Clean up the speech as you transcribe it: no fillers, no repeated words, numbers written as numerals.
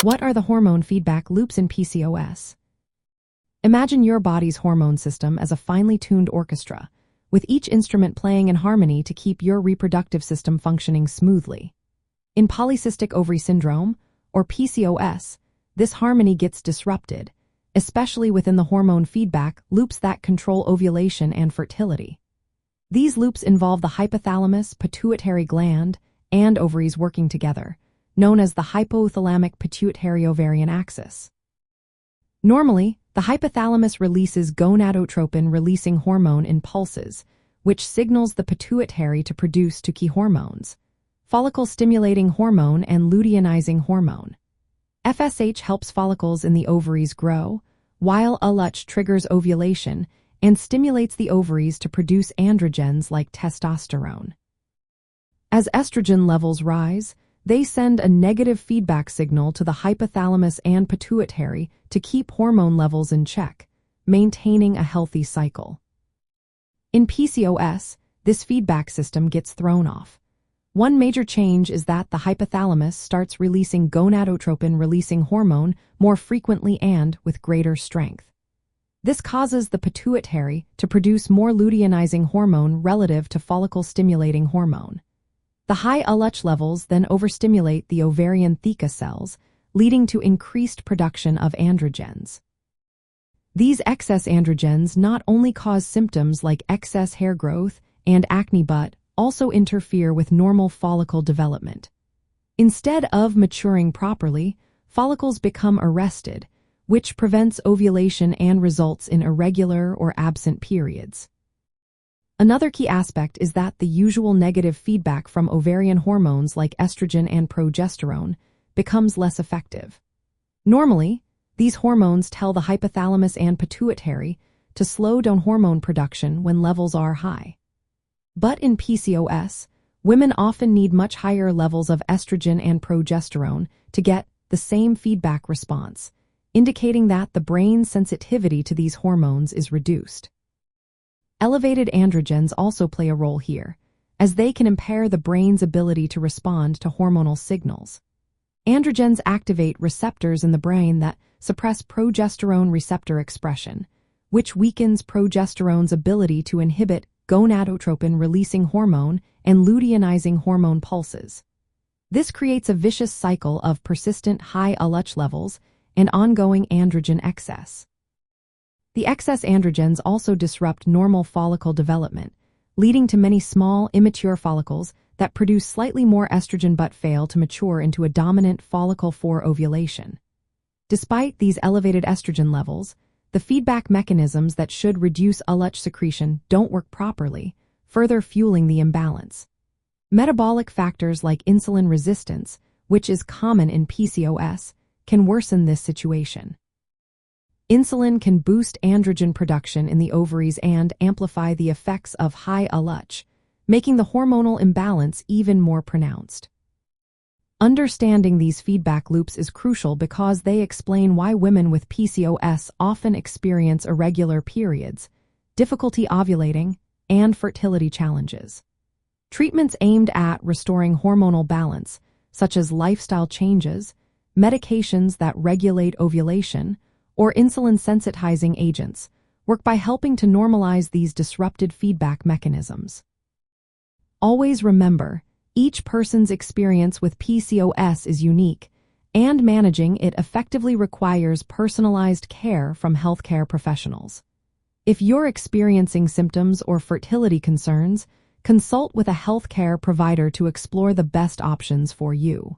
What are the hormone feedback loops in PCOS? Imagine your body's hormone system as a finely tuned orchestra, with each instrument playing in harmony to keep your reproductive system functioning smoothly. In polycystic ovary syndrome, or PCOS, this harmony gets disrupted, especially within the hormone feedback loops that control ovulation and fertility. These loops involve the hypothalamus, pituitary gland, and ovaries working together, known as the hypothalamic-pituitary-ovarian axis. Normally, the hypothalamus releases gonadotropin-releasing hormone in pulses, which signals the pituitary to produce two key hormones, follicle-stimulating hormone and luteinizing hormone. FSH helps follicles in the ovaries grow, while LH triggers ovulation and stimulates the ovaries to produce androgens like testosterone. As estrogen levels rise, they send a negative feedback signal to the hypothalamus and pituitary to keep hormone levels in check, maintaining a healthy cycle. In PCOS, this feedback system gets thrown off. One major change is that the hypothalamus starts releasing gonadotropin-releasing hormone more frequently and with greater strength. This causes the pituitary to produce more luteinizing hormone relative to follicle-stimulating hormone. The high LH levels then overstimulate the ovarian theca cells, leading to increased production of androgens. These excess androgens not only cause symptoms like excess hair growth and acne but also interfere with normal follicle development. Instead of maturing properly, follicles become arrested, which prevents ovulation and results in irregular or absent periods. Another key aspect is that the usual negative feedback from ovarian hormones like estrogen and progesterone becomes less effective. Normally, these hormones tell the hypothalamus and pituitary to slow down hormone production when levels are high. But in PCOS, women often need much higher levels of estrogen and progesterone to get the same feedback response, indicating that the brain's sensitivity to these hormones is reduced. Elevated androgens also play a role here, as they can impair the brain's ability to respond to hormonal signals. Androgens activate receptors in the brain that suppress progesterone receptor expression, which weakens progesterone's ability to inhibit gonadotropin-releasing hormone and luteinizing hormone pulses. This creates a vicious cycle of persistent high LH levels and ongoing androgen excess. The excess androgens also disrupt normal follicle development, leading to many small, immature follicles that produce slightly more estrogen but fail to mature into a dominant follicle for ovulation. Despite these elevated estrogen levels, the feedback mechanisms that should reduce LH secretion don't work properly, further fueling the imbalance. Metabolic factors like insulin resistance, which is common in PCOS, can worsen this situation. Insulin can boost androgen production in the ovaries and amplify the effects of high LH, making the hormonal imbalance even more pronounced. Understanding these feedback loops is crucial because they explain why women with PCOS often experience irregular periods, difficulty ovulating, and fertility challenges. Treatments aimed at restoring hormonal balance, such as lifestyle changes, medications that regulate ovulation, or insulin-sensitizing agents, work by helping to normalize these disrupted feedback mechanisms. Always remember, each person's experience with PCOS is unique, and managing it effectively requires personalized care from healthcare professionals. If you're experiencing symptoms or fertility concerns, consult with a healthcare provider to explore the best options for you.